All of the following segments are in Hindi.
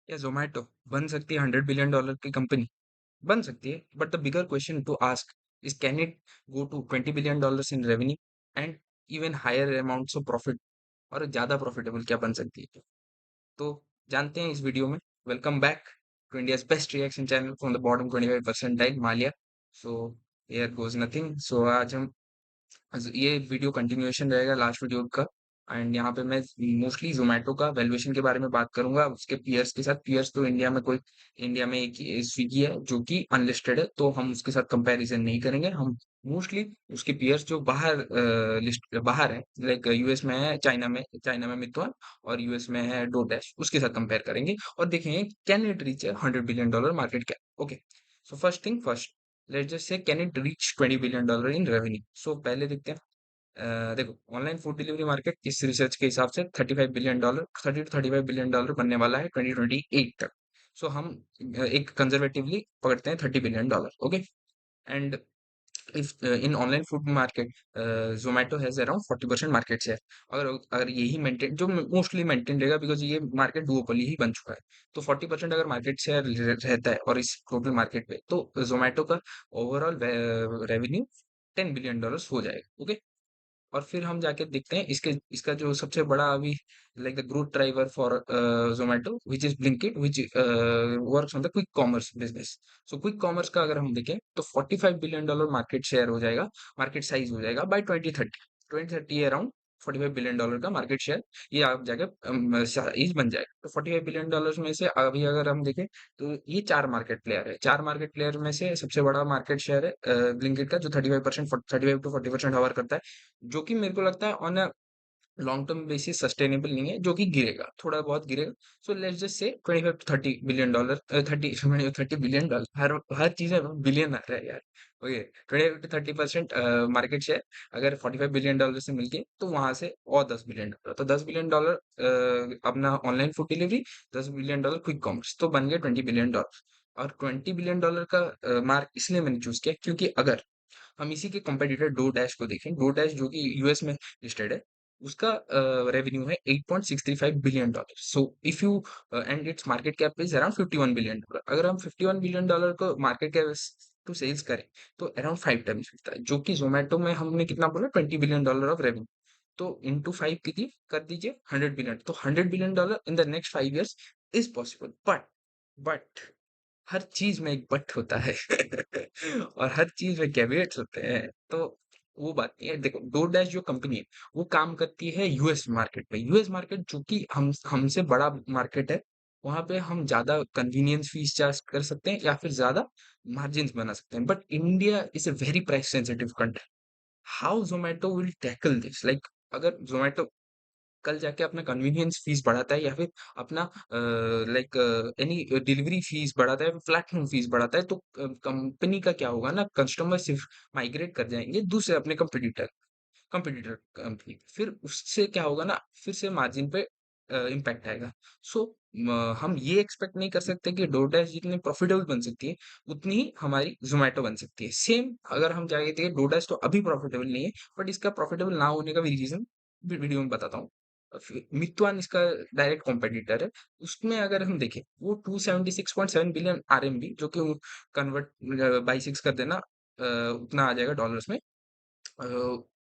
या जोमेटो बन सकती है $100 बिलियन की कंपनी? बन सकती है, but the bigger question to ask is can it go to $20 billion in revenue and even higher amounts of profit, और ज्यादा प्रॉफिटेबल क्या बन सकती है? तो जानते हैं इस वीडियो में। Welcome back to India's best reaction channel from the bottom 25% मालिया। So here goes nothing. So आज हम ये वीडियो कंटिन्यूएशन रहेगा लास्ट वीडियो का। एंड यहाँ पे मैं मोस्टली जोमेटो का वैल्यूएशन के बारे में बात करूंगा उसके पीयर्स के साथ। पीयर्स तो इंडिया में एक स्विगी है जो कि अनलिस्टेड है, तो हम उसके साथ कंपैरिजन नहीं करेंगे। हम मोस्टली उसके पीयर्स जो बाहर लिस्ट बाहर है, लाइक यूएस में है, चाइना में मितुआन, और यूएस में है डोडैश, उसके साथ कंपेयर करेंगे और देखेंगे can it reach $100 billion market cap. Okay, so first thing first, let's just say can it reach $20 billion in revenue. So पहले देखते हैं। देखो, ऑनलाइन फूड डिलीवरी मार्केट इस रिसर्च के हिसाब से $35 बिलियन, 30 to $35 बिलियन बनने वाला है 2028 तक। सो हम एक कंजर्वेटिवली पकड़ते हैं $30 billion. Okay, and if in online food market Zomato has around 40% market share. अगर अगर यही मेंटेन, जो मोस्टली मेंटेन रहेगा बिकॉज ये मार्केट डुओपोली ही बन चुका है, तो 40% अगर मार्केट शेयर रहता है और इस टोटल मार्केट पे, तो जोमेटो का ओवरऑल रेवेन्यू $10 बिलियन हो जाएगा। ओके, और फिर हम जाके देखते हैं इसके इसका जो सबसे बड़ा अभी, like the growth driver for Zomato which is Blinkit, which works on the quick commerce business. So quick commerce का अगर हम देखें तो $45 बिलियन मार्केट शेयर हो जाएगा, मार्केट साइज हो जाएगा बाय 2030 अराउंड। $45 बिलियन का मार्केट शेयर, ये आप जाके साइज बन जाएगा। तो $45 बिलियन में से अभी अगर हम देखें तो ये चार मार्केट प्लेयर है। चार मार्केट प्लेयर में से सबसे बड़ा मार्केट शेयर है ब्लिंकिट का, जो 35%, 35 to 40% हवर करता है, जो कि मेरे को लगता है on a long term basis sustainable नहीं है, जो कि गिरेगा, थोड़ा बहुत गिरेगा। सो लेट्स जस्ट से $25 to $30 बिलियन, 30 बिलियन डॉलर, हर चीज में बिलियन आ रहा है यार। ओके, 25 to 30% मार्केट शेयर अगर $45 बिलियन से मिलके, तो वहां से और $10 बिलियन, तो $10 बिलियन अपना online food delivery, $10 billion quick commerce, तो बन गया $20 बिलियन। और $20 बिलियन का मार्क इसलिए मैंने चूज किया क्योंकि अगर हम इसी के कंपेटिटर डो डैश को देखें, डो डैश जो कि यूएस में लिस्टेड है, उसका रेवेन्यू है $8.65 billion. So if you and its market cap is around $51 billion. अगर हम $51 बिलियन को मार्केट कैप टू सेल्स करें, तो अराउंड 5 टाइम्स मिलता है, जो कि जोमेटो में हमने कितना बोला, $20 बिलियन ऑफ रेवेन्यू। तो इंटू 5 कितनी कर दीजिए, 100 बिलियन। तो $100 billion in the next 5 years is possible, but हर चीज में एक बट होता है और हर चीज में कैवेट्स होते हैं। तो वो बात नहीं है। देखो, डोरडैश जो कंपनी है वो काम करती है यूएस मार्केट में। यूएस मार्केट जो कि हम हमसे बड़ा मार्केट है, वहां पे हम ज्यादा कन्वीनियंस फीस चार्ज कर सकते हैं या फिर ज्यादा मार्जिन बना सकते हैं। But India is a very price sensitive country. How Zomato will tackle this, like अगर जोमेटो कल जाके अपना कन्वीनियंस फीस बढ़ाता है या फिर अपना लाइक एनी डिलीवरी फीस बढ़ाता है, प्लेटफॉर्म फीस बढ़ाता है, तो कंपनी का क्या होगा ना, कस्टमर सिर्फ माइग्रेट कर जाएंगे दूसरे अपने कंपटीटर कंपनी, फिर उससे क्या होगा ना, फिर से मार्जिन पे इम्पैक्ट आएगा। सो हम ये एक्सपेक्ट नहीं कर सकते कि डोडैश जितनी प्रॉफिटेबल बन सकती है, उतनी ही हमारी जोमेटो बन सकती है। सेम अगर हम जाके देखिए, डोडैश तो अभी प्रॉफिटेबल नहीं है, बट इसका प्रॉफिटेबल ना होने का भी रीजन वीडियो में बताता हूँ। मितुआन इसका डायरेक्ट कॉम्पिटिटर है। उसमें अगर हम देखें, वो 276.7 बिलियन आरएमबी, जो कि कन्वर्ट बाई सिक्स कर देना, उतना आ जाएगा डॉलर्स में। अ,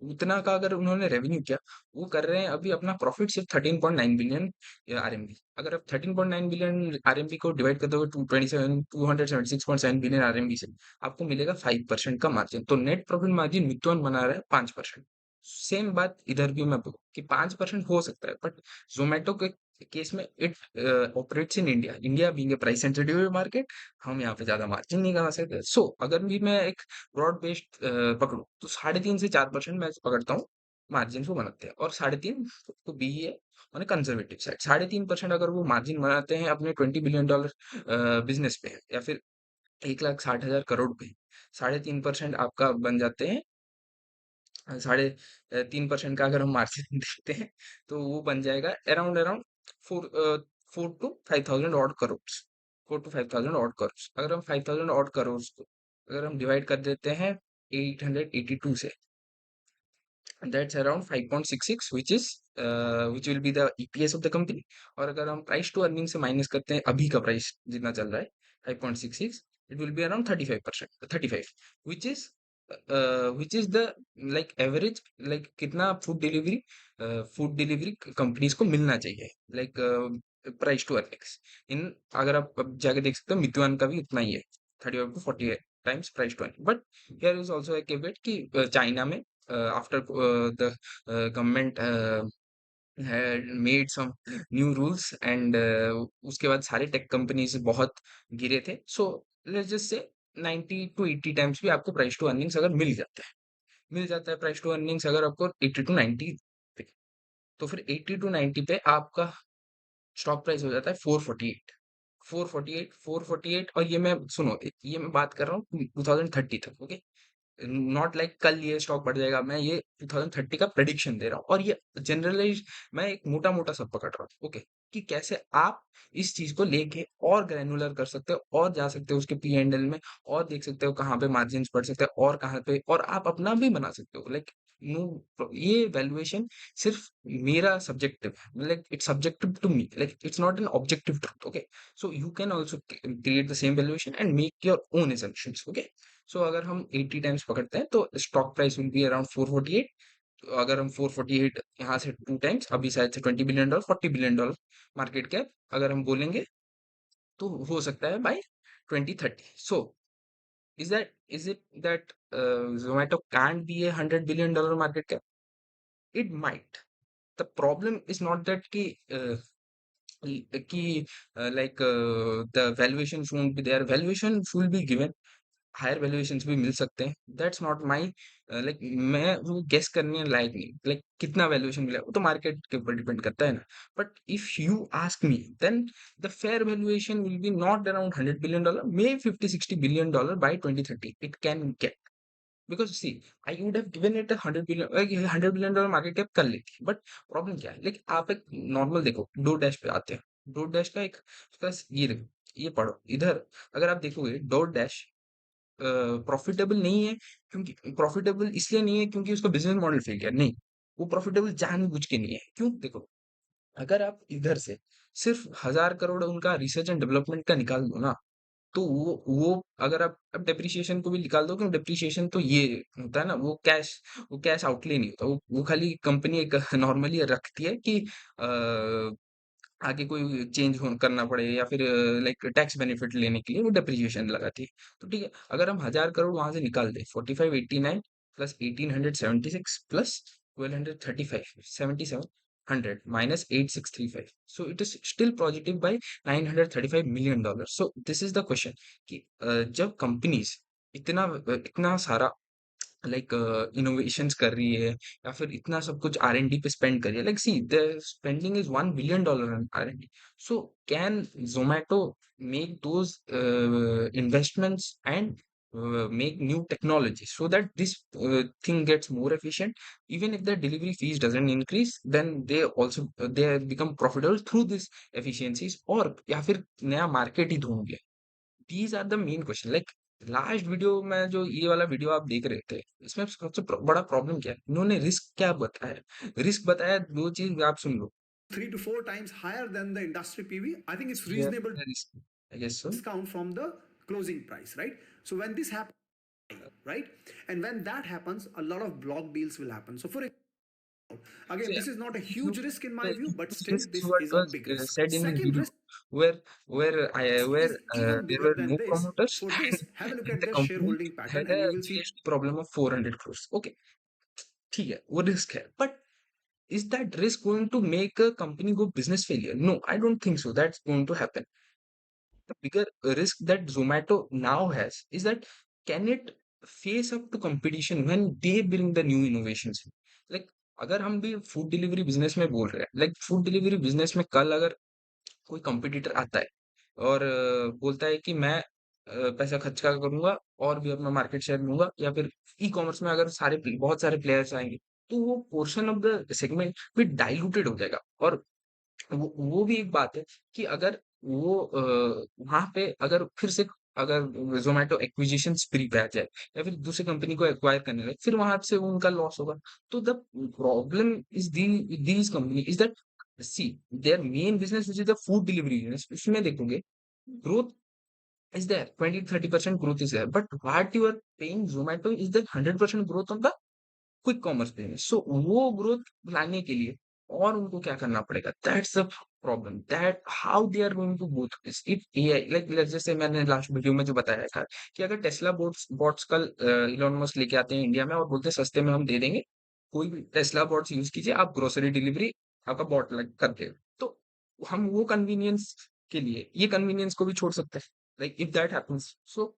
उतना का अगर उन्होंने रेवेन्यू किया, वो कर रहे हैं अभी अपना प्रॉफिट सिर्फ 13.9 बिलियन आरएमबी। अगर आप 13.9 बिलियन आरएमबी को डिवाइड कर दोगे 276.7 बिलियन आरएमबी से, आपको मिलेगा 5% का मार्जिन। तो नेट प्रॉफिट मार्जिन मितुआन बना रहा है 5%। सेम बात इधर भी मैं बोलूं कि 5% हो सकता है, बट जोमेटो के केस में it operates in India, India being a price sensitive market, हम यहाँ पे ज्यादा मार्जिन नहीं कमा सकते। सो अगर भी मैं एक ब्रॉड बेस्ड पकड़ूं, तो 3.5 से 4% मैं पकड़ता हूँ मार्जिन को बनाते हैं, और 3.5 तो बी ही है मैंने कंजर्वेटिव साइड। 3.5% अगर वो मार्जिन बनाते हैं अपने $20 बिलियन बिजनेस पे, या फिर 1,60,000 करोड़ पे, 3.5% आपका बन जाते हैं, 3.5% का अगर हम मार्जिन देखते हैं, तो वो बन जाएगा around around four 4 to 5,000 odd crore. 4 to 5,000 odd crore. अगर हम 5,000 ऑड करोड़ को अगर हम डिवाइड कर देते हैं 882 से, that's around 5.66 which will be the EPS of the company। और अगर हम प्राइस टू अर्निंग से माइनस करते हैं अभी का प्राइस जितना चल रहा है 5.66, it will be around 35%, 35, which is which is the like average, like कितना फूड डिलीवरी कंपनीज को मिलना चाहिए, like price to earnings in. अगर आप अब जाके देख सकते हो मितुआन का भी उतना ही है, 35 to 40 times price to earning. But here is also एक कैवेट कि चाइना में after the government had made some new rules and उसके बाद सारे टेक कंपनीज बहुत गिरे थे। सो लेट्स जस्ट से 90 to 80 टाइम्स भी आपको प्राइस टू अर्निंग्स अगर मिल जाता है प्राइस टू अर्निंग्स अगर आपको 80 to 90 पे, तो फिर 80 to 90 पे आपका स्टॉक प्राइस हो जाता है 448, 448, 448। और ये मैं सुनो, ये मैं बात कर रहा हूँ 2030 तक, ओके। नॉट लाइक कल ये स्टॉक बढ़ जाएगा, मैं ये 2030 का प्रेडिक्शन दे रहा हूँ। और ये जनरलाइज मैं एक मोटा मोटा सब पकड़ रहा हूँ, ओके, कि कैसे आप इस चीज को लेके और ग्रैनुलर कर सकते हो और जा सकते हो उसके P&L में, और देख सकते हो कहाँ पे मार्जिन बढ़ सकते हैं और कहाँ पे, और आप अपना भी बना सकते हो, लाइक नो, ये वैल्यूएशन सिर्फ मेरा सब्जेक्टिव है, like it's subjective to me, like it's not an objective truth, okay. So you can also create the same valuation and make your own assumptions, okay. So अगर हम 80 टाइम्स पकड़ते हैं तो stock price will be around 448। तो अगर हम 448 यहाँ से 2 टाइम्स, अभी शायद से $20 बिलियन, $40 बिलियन मार्केट कैप अगर हम बोलेंगे, तो हो सकता है by 2030। So is it that Zomato can't be a $100 billion market cap? It might. The problem is not that कि like the valuation won't be there, valuation will be given, higher valuations भी मिल सकते हैं। दैट्स नॉट माई, लाइक मैं वो गेस करने लायक नहीं, लाइक कितना वैल्यूएशन मिला वो तो मार्केट के ऊपर डिपेंड करता है ना। But if you ask me then the fair valuation will be not around $100 billion, may 50-60 billion by 2030 it can get. Because see, I would have given it 100 billion, $100 billion market cap कर लेती, बट प्रॉब्लम क्या है, लाइक आप एक नॉर्मल देखो, डो डैश पे आते हैं। डो डैश का एक बस ये देखो, ये पढ़ो इधर। अगर आप देखोगे डो डैश प्रॉफिटेबल नहीं है, क्योंकि प्रॉफिटेबल इसलिए नहीं है क्योंकि उसका बिजनेस मॉडल फेल गया, नहीं। वो प्रॉफिटेबल जानबूझ के नहीं है, क्यों? देखो, अगर आप इधर से सिर्फ 1000 करोड़ उनका रिसर्च एंड डेवलपमेंट का निकाल दो ना, तो वो अगर आप अब डेप्रिसिएशन को भी निकाल दो, क्योंकि डेप्रिसिएशन तो ये होता है ना, वो कैश आउटले नहीं होता, वो खाली कंपनी एक नॉर्मली रखती है कि आगे कोई चेंज हो करना पड़े या फिर लाइक टैक्स बेनिफिट लेने के लिए वो डेप्रिसिएशन लगाती है। तो ठीक है, अगर हम 1000 करोड़ वहां से निकाल दें, 4589 plus 1876 plus 1235, 7700 minus 8635, so it is still positive by $935 million। So this is the question कि जब कंपनीज इतना इतना सारा लाइक इनोवेशंस कर रही है या फिर इतना सब कुछ R&D पे स्पेंड कर रही है, like see the spending is $1 billion on R&D। So can Zomato make those investments and make new technology so that this thing gets more efficient? Even if the delivery fees doesn't increase, then they also they become profitable through these efficiencies, और या फिर नया मार्केट ही ढूंढ, these are the main question. Like last video में जो ये वाला वीडियो आप देख रहे थे, इसमें सबसे बड़ा प्रॉब्लम क्या है, इन्होंने रिस्क क्या बताया, रिस्क बताया दो चीज आप सुन लो। 3 to 4 times higher than the industry PV, I think it's here reasonable risk, I guess so. discount from the closing price, right? So when this happens, right, and when that happens, a lot of block deals will happen. So for again, this is not a If you huge risk in my the view, but still risks this what is a was big risk. said in his Second video, risk where where is even there bigger were than no this. promoters For this, have a look and at the the company shareholding pattern had and a you will see GST problem of 400 crores, okay, ठीक है, वो रिस्क है, but is that risk going to make a company go business failure? No, I don't think so. That's going to happen. The bigger risk that Zomato now has is that can it face up to competition when they bring the new innovations? Like अगर हम भी फूड डिलीवरी बिजनेस में बोल रहे हैं, लाइक फूड डिलीवरी बिजनेस में कल अगर कोई कंपटीटर आता है और बोलता है कि मैं पैसा खर्च का करूंगा और भी अपना मार्केट शेयर लूंगा, या फिर ई कॉमर्स में अगर बहुत सारे प्लेयर्स आएंगे, तो वो पोर्शन ऑफ द सेगमेंट भी डाइल्यूटेड हो जाएगा। और वो भी एक बात है कि अगर वो वहां पे अगर फिर से अगर जोमेटो एक्विजिशन स्प्री पे आ जाए या फिर दूसरी कंपनी को एक्वायर करने लगे, फिर वहां से उनका लॉस होगा। तो the problem is these company is that, see, their main business which is the food delivery business, उसमें देखोगे growth is there, 20-30% growth is there, but what you are paying Zomato is the 100% growth on the quick commerce business. So वो ग्रोथ लाने के लिए और उनको क्या करना पड़ेगा, that's the problem, that how they are going to go through this. If AI, like जैसे मैंने लास्ट वीडियो में जो बताया था कि अगर टेस्ला बोट्स बॉट्स कल इलॉन मस्क लेके आते हैं इंडिया में और बोलते हैं सस्ते में हम दे देंगे, कोई भी टेस्ला बॉट्स यूज कीजिए, आप ग्रोसरी डिलीवरी आपका बॉट लग कर दे, तो हम वो कन्वीनियंस के लिए ये कन्वीनियंस को भी छोड़ सकते हैं, like if that happens. So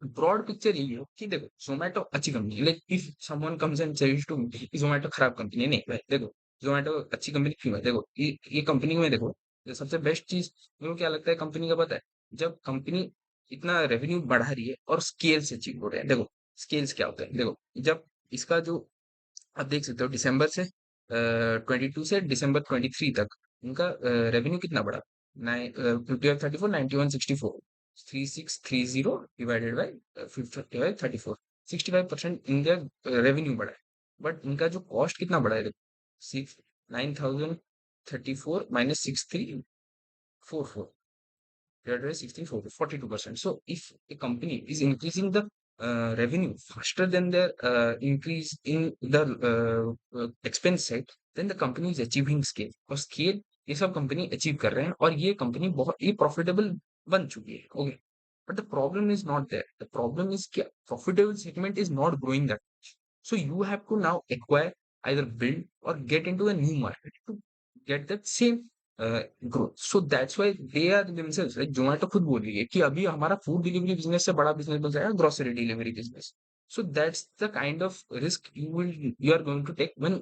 broad picture यही है कि देखो जोमेटो अच्छी company, like if someone comes and says to me कि जोमेटो खराब कंपनी है, नहीं भाई देखो, जोमेटो अच्छी कंपनी क्यों है, देखो ये कंपनी में देखो, जो सबसे बेस्ट चीज मेरे को क्या लगता है कंपनी का पता है, जब कंपनी इतना रेवेन्यू बढ़ा रही है और स्केल से अचीव हो रहे हैं। देखो स्केल्स क्या होता है, देखो जब इसका जो आप देख सकते हो दिसंबर से 22 से दिसंबर 23 तक उनका रेवेन्यू कितना बढ़ा, 5534 9164, 3630 डिवाइडेड बाय 50 बाय 34, 65% इनका रेवेन्यू बढ़ा है। बट इनका जो कॉस्ट कितना बढ़ा है, six 9034 minus 6344 divided by 16, 42%. So if a company is increasing the revenue faster than their increase in the expense side, then the company is achieving scale. और scale ये सब कंपनी अचीव कर रहे हैं और ये कंपनी बहुत ही प्रॉफिटेबल बन चुकी है। Okay, but the problem is not there, the problem is कि profitable segment is not growing that much, so you have to now acquire, either build or get into a new market to get that same growth. So that's why they are themselves, like Zomato खुद बोल रही है कि अभी हमारा फूड डिलीवरी बिजनेस से बड़ा बिजनेस बन जाएगा grocery delivery business. So that's the kind of risk you are going to take when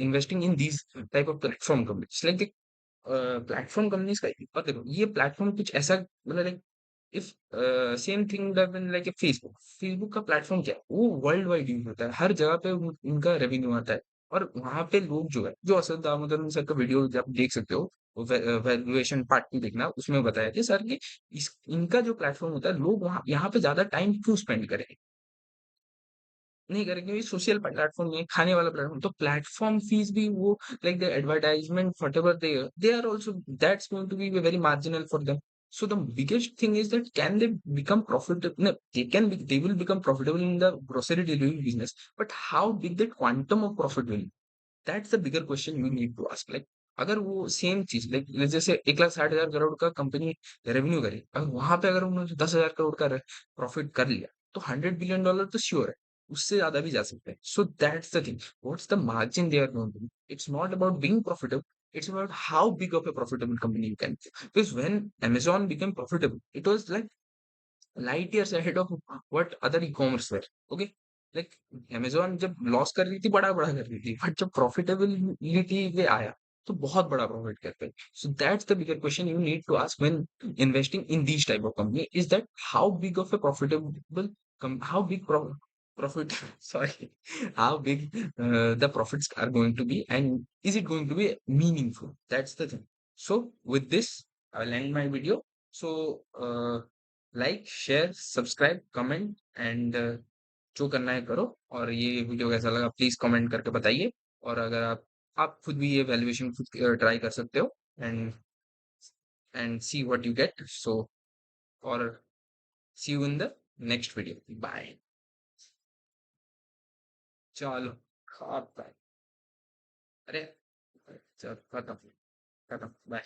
investing in these type of platform companies, like platform companies का। और देखो ये प्लेटफॉर्म कुछ ऐसा, मतलब like if same thing happen like a Facebook, Facebook का प्लेटफॉर्म क्या है, वो वर्ल्ड वाइड यूज होता है, हर जगह पे उनका रेवेन्यू आता है। और वहां पे लोग जो है, जो असद दामोदर सर का वीडियो आप देख सकते हो, वैल्यूएशन पार्ट टू देखना, उसमें बताया कि सर कि इनका जो प्लेटफॉर्म होता है, लोग वहां यहाँ पे ज्यादा टाइम क्यों स्पेंड करें, नहीं करेंगे, ये सोशल प्लेटफॉर्म नहीं है, खाने वाला प्लेटफॉर्म, तो प्लेटफॉर्म फीस भी वो, like the advertisement whatever they are also, that's going to be very marginal for them. So the biggest thing is that can they become profitable, no, they will become profitable in the grocery delivery business, but how big that quantum of profit will be, that's the bigger question you need to ask. Like अगर वो सेम चीज, लाइक जैसे 1,60,000 करोड़ का कंपनी रेवेन्यू करे, अगर वहां पे अगर उन्होंने 10,000 करोड़ का प्रॉफिट कर लिया, तो $100 बिलियन तो श्योर है, उससे ज्यादा भी जा सकते हैं। So that's the thing, what's the margin they are going to, it's not about being profitable, it's about how big of a profitable company you can be. Because when Amazon became profitable, it was like light years ahead of what other e-commerce were. Okay, like Amazon जब लॉस कर रही थी, बड़ा-बड़ा कर रही थी, बट जब प्रॉफिटेबिलिटी पे आया, तो बहुत बड़ा प्रॉफिट कर पाई। So that's the bigger question you need to ask when investing in these type of company, is that how big of a profitable how big profit sorry, how big the profits are going to be, and is it going to be meaningful, that's the thing. So with this I'll end my video. So like share subscribe comment and जो करना है करो, और ये वीडियो कैसा लगा प्लीज कमेंट करके बताइए। और अगर आप खुद भी ये वैल्यूएशन खुद ट्राई कर सकते हो, and see what you get. So और see you in the next video, bye. चलो खाता है। अरे चलो खत्म, खत्म, बाय।